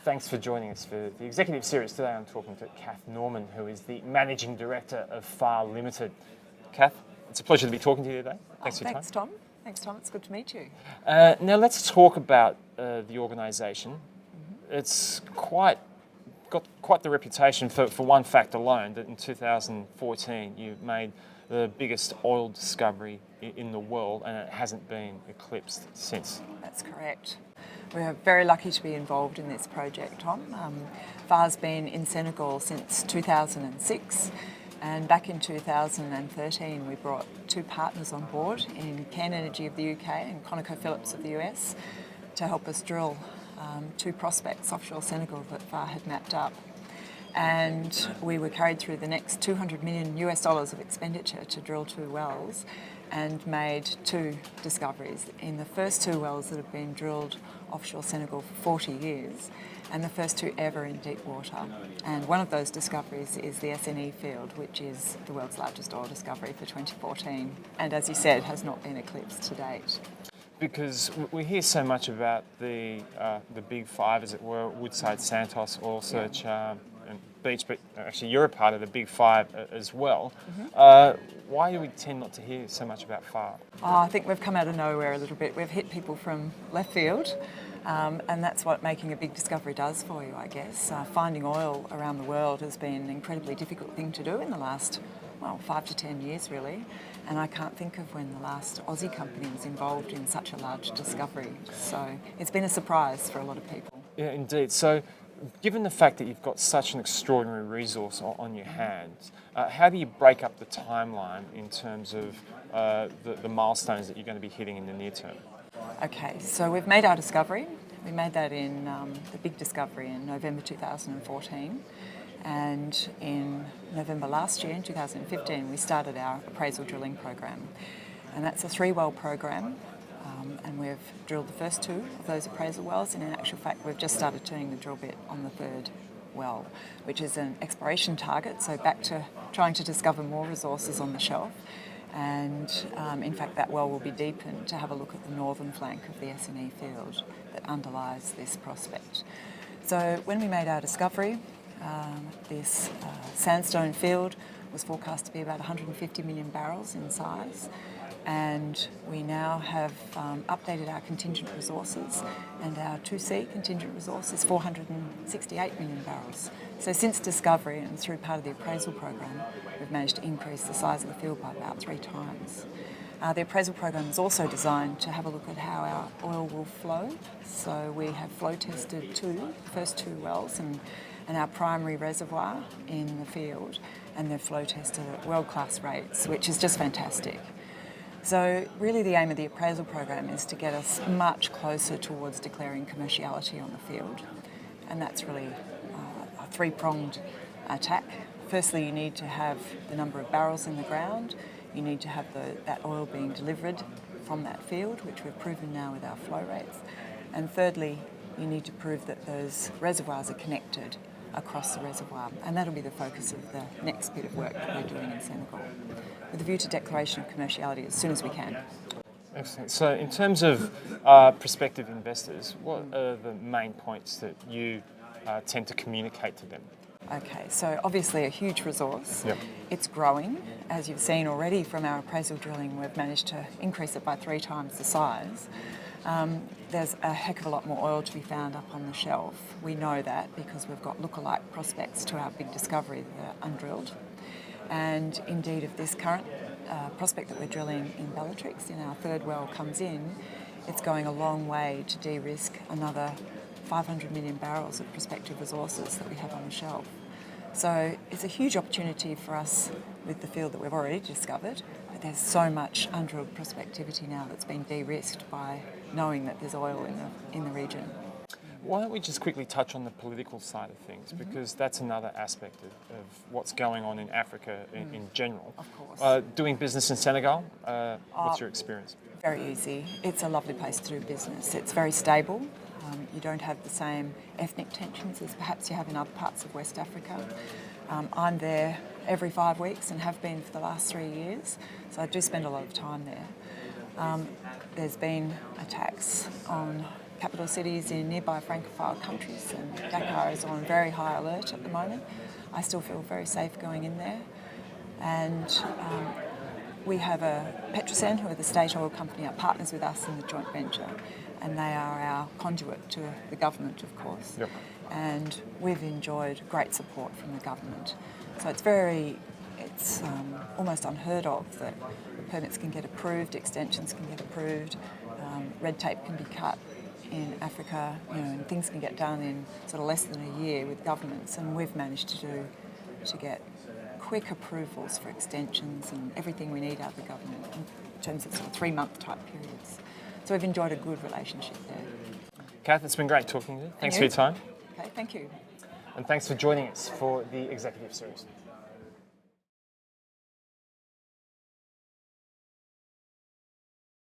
thanks for joining us for the executive series. Today I'm talking to Cath Norman, who is the Managing Director of FAR Limited. Cath, it's a pleasure to be talking to you today. Thanks for your time. Thanks, Tom. Thanks, Tom. It's good to meet you. Now let's talk about the organisation. It's got quite the reputation for one fact alone, that in 2014 you made the biggest oil discovery in the world, and it hasn't been eclipsed since. That's correct. We're very lucky to be involved in this project, Tom. FAR's been in Senegal since 2006, and back in 2013 we brought two partners on board in Cairn Energy of the UK and ConocoPhillips of the US to help us drill two prospects offshore Senegal that FAR had mapped up. And we were carried through the next $200 million of expenditure to drill two wells and made two discoveries in the first two wells that have been drilled offshore Senegal for 40 years, and the first two ever in deep water. And one of those discoveries is the SNE field, which is the world's largest oil discovery for 2014, and as you said, has not been eclipsed to date. Because we hear so much about the big five, as it were, Woodside, Santos, Oil Search, and Beach, but actually you're a part of the big five as well. Why do we tend not to hear so much about FAR? I think we've come out of nowhere a little bit. We've hit people from left field, and that's what making a big discovery does for you, I guess. Finding oil around the world has been an incredibly difficult thing to do in the last 5 to 10 years really, and I can't think of when the last Aussie company was involved in such a large discovery. So it's been a surprise for a lot of people. Yeah, indeed. So given the fact that you've got such an extraordinary resource on your hands, how do you break up the timeline in terms of the milestones that you're going to be hitting in the near term? Okay, so we've made our discovery. We made that in the big discovery in November 2014. And in November last year, in 2015, we started our appraisal drilling program. And that's a 3-well program, and we've drilled the first 2 of those appraisal wells, and in actual fact we've just started turning the drill bit on the 3rd well, which is an exploration target, so back to trying to discover more resources on the shelf. And in fact that well will be deepened to have a look at the northern flank of the SNE field that underlies this prospect. So when we made our discovery, this sandstone field was forecast to be about 150 million barrels in size, and we now have updated our contingent resources, and our 2C contingent resource is 468 million barrels. So since discovery and through part of the appraisal program, we've managed to increase the size of the field by about 3 times. The appraisal program is also designed to have a look at how our oil will flow. So we have flow tested the first 2 wells and our primary reservoir in the field, and they're flow tested at world-class rates, which is just fantastic. So really the aim of the appraisal program is to get us much closer towards declaring commerciality on the field, and that's really a 3-pronged attack. Firstly, you need to have the number of barrels in the ground, you need to have that oil being delivered from that field, which we've proven now with our flow rates, and thirdly, you need to prove that those reservoirs are connected across the reservoir, and that'll be the focus of the next bit of work that we're doing in Senegal, with a view to declaration of commerciality as soon as we can. Excellent. So in terms of prospective investors, what are the main points that you tend to communicate to them? Okay, so obviously a huge resource. Yep. It's growing. As you've seen already from our appraisal drilling, we've managed to increase it by 3 times the size. There's a heck of a lot more oil to be found up on the shelf. We know that because we've got lookalike prospects to our big discovery that are undrilled. And indeed, if this current prospect that we're drilling in Bellatrix, in our 3rd well, comes in, it's going a long way to de-risk another 500 million barrels of prospective resources that we have on the shelf. So it's a huge opportunity for us with the field that we've already discovered, but there's so much undrilled prospectivity now that's been de-risked by knowing that there's oil in the region. Why don't we just quickly touch on the political side of things, because that's another aspect of what's going on in Africa in general. Of course. Doing business in Senegal, what's your experience? Very easy. It's a lovely place to do business. It's very stable. You don't have the same ethnic tensions as perhaps you have in other parts of West Africa. I'm there every 5 weeks and have been for the last 3 years, so I do spend a lot of time there. There's been attacks on capital cities in nearby Francophile countries, and Dakar is on very high alert at the moment. I still feel very safe going in there. And we have Petrosen, who are the state oil company, are partners with us in the joint venture, and they are our conduit to the government, of course. Yep. And we've enjoyed great support from the government. So it's almost unheard of that permits can get approved, extensions can get approved, red tape can be cut in Africa, and things can get done in sort of less than a year with governments, and we've managed to get quick approvals for extensions and everything we need out of the government in terms of sort of 3-month type periods. So we've enjoyed a good relationship there. Cath, it's been great talking to you. Thanks for your time. Okay, thank you. And thanks for joining us for the Executive Series.